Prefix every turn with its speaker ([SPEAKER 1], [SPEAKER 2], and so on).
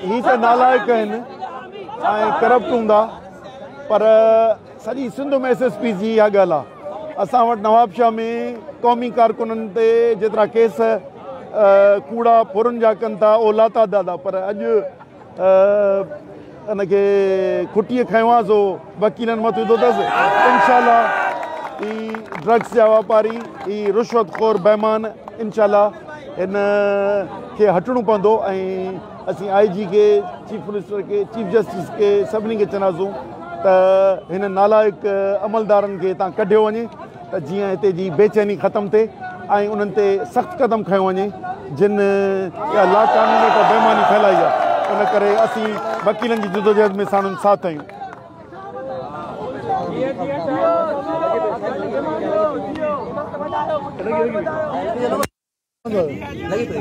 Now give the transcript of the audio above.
[SPEAKER 1] ही त नालाइक आहिनि ऐं करप्ट हूंदा पर सॼी सिंध में SSP जी इहा ॻाल्हि आहे। असां वटि नवाबशाह में क़ौमी कारकुननि ते जेतिरा केस कूड़ा फुरनि जा कनि था उहो लातादाद आहे पर अॼु हिनखे खुटीअ खयों आहे सो वकीलनि मथां विधो अथसि। इंशाल्लाह ही ड्रग्स जा वापारी ही रिश्वतखोर बेमान इंशाल्लाह हिन खे हटणो पवंदो ऐं असीं IG खे चीफ मिनिस्टर खे चीफ जस्टिस खे सभिनी खे चवंदासूं त हिन नालाइक अमलदारनि खे हितां कढियो वञे त जीअं हिते जी बेचैनी ख़तमु थिए ऐं उन्हनि ते सख़्तु क़दम खयों वञे जिन इहा लाक़ानूनी बेमानी फैलाई आहे। इन करे असीं वकीलनि जी जदोजहद में साणुनि साथ आहियूं। लगे तो